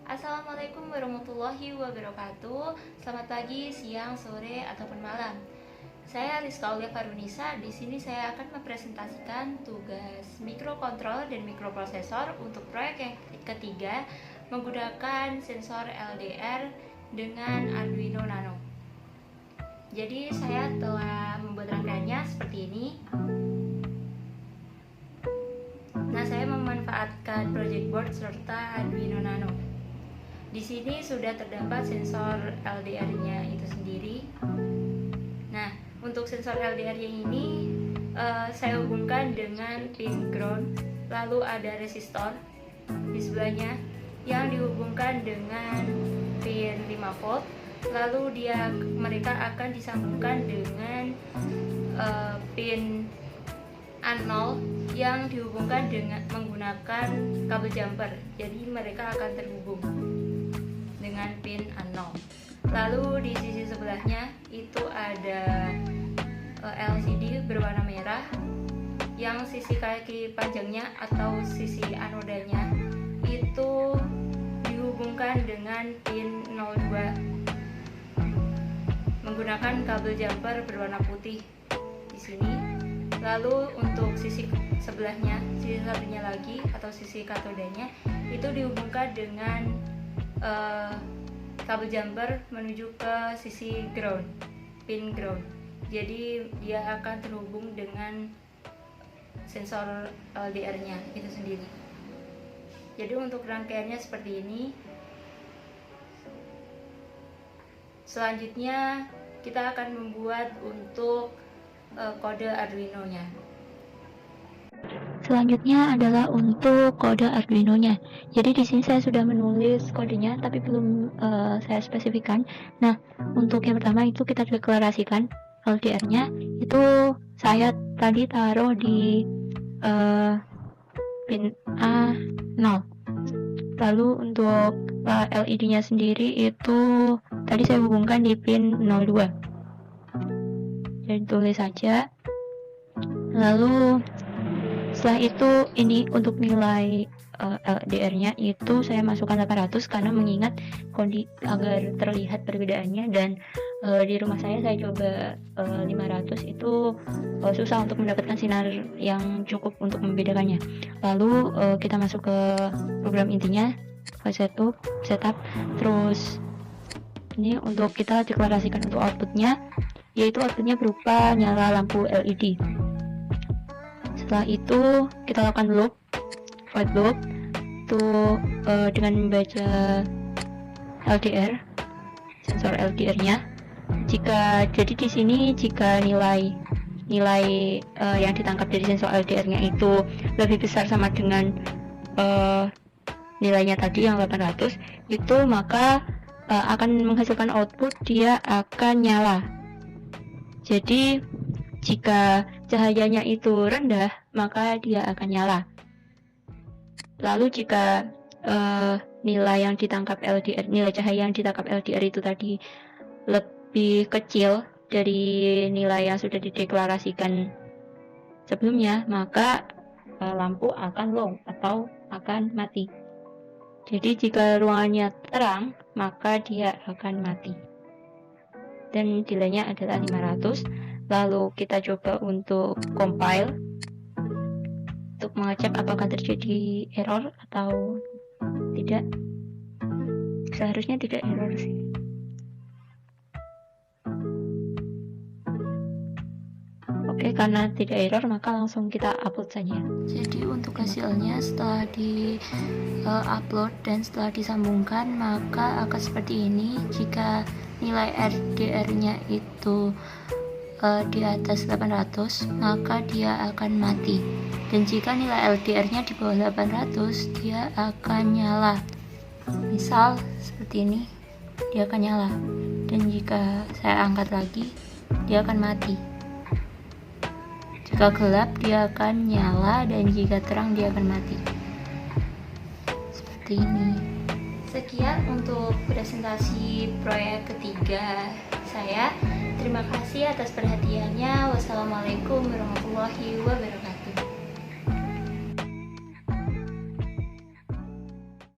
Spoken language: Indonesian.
Assalamualaikum warahmatullahi wabarakatuh. Selamat pagi, siang, sore, ataupun malam. Saya Rizka Aulia Farunisa. Di sini saya akan mempresentasikan tugas mikrokontrol dan mikroprosesor untuk proyek yang ketiga menggunakan sensor LDR dengan Arduino Nano. Jadi saya telah membuat rangkaiannya seperti ini. Nah, saya memanfaatkan project board serta Arduino Nano. Di sini sudah terdapat sensor LDR-nya itu sendiri. Nah, untuk sensor LDR-nya ini saya hubungkan dengan pin ground, lalu ada resistor di sebelahnya yang dihubungkan dengan pin 5 volt, lalu mereka akan disambungkan dengan pin A0 yang dihubungkan dengan menggunakan kabel jumper. Jadi mereka akan terhubung dengan pin A0. Lalu di sisi sebelahnya itu ada LCD berwarna merah yang sisi kaki panjangnya atau sisi anodanya itu dihubungkan dengan pin 02 menggunakan kabel jumper berwarna putih di sini. Lalu untuk sisi sebelahnya, sisi satunya lagi atau sisi katodanya itu dihubungkan dengan kabel jumper menuju ke sisi ground, pin ground. Jadi dia akan terhubung dengan sensor LDR-nya itu sendiri. Jadi untuk rangkaiannya seperti ini. Selanjutnya kita akan membuat untuk kode Arduino-nya. Selanjutnya adalah untuk kode Arduino-nya. Jadi di sini saya sudah menulis kodenya, tapi belum saya spesifikkan. Nah, untuk yang pertama itu kita deklarasikan LDR-nya. Itu saya tadi taruh di pin A0. Lalu untuk LED-nya sendiri itu tadi saya hubungkan di pin 02. Jadi tulis saja. Lalu setelah itu ini untuk nilai LDR-nya itu saya masukkan 800 karena mengingat agar terlihat perbedaannya, dan di rumah saya coba 500 itu susah untuk mendapatkan sinar yang cukup untuk membedakannya. Lalu kita masuk ke program intinya, file setup, terus ini untuk kita deklarasikan untuk outputnya, yaitu outputnya berupa nyala lampu LED. Setelah itu kita lakukan loop, void loop itu dengan membaca LDR, sensor LDR-nya. Jadi di sini jika nilai yang ditangkap dari sensor LDR-nya itu lebih besar sama dengan nilainya tadi yang 800, itu maka akan menghasilkan output, dia akan nyala. Jadi jika cahayanya itu rendah, maka dia akan nyala. Lalu jika nilai cahaya yang ditangkap LDR itu tadi lebih kecil dari nilai yang sudah dideklarasikan sebelumnya, maka lampu akan low atau akan mati. Jadi jika ruangannya terang, maka dia akan mati. Dan nilainya adalah 500. Lalu kita coba untuk compile untuk mengecek apakah terjadi error atau tidak. Seharusnya tidak error sih. Oke, karena tidak error maka langsung kita upload saja. Jadi untuk hasilnya setelah di upload dan setelah disambungkan, maka akan seperti ini. Jika nilai RDR-nya itu di atas 800, maka dia akan mati. Dan jika nilai LDR-nya di bawah 800, dia akan nyala. Misal seperti ini, dia akan nyala. Dan jika saya angkat lagi, dia akan mati. Jika gelap, dia akan nyala, dan jika terang, dia akan mati. Seperti ini. Sekian untuk presentasi proyek ketiga saya. Terima kasih atas perhatiannya. Wassalamualaikum warahmatullahi wabarakatuh.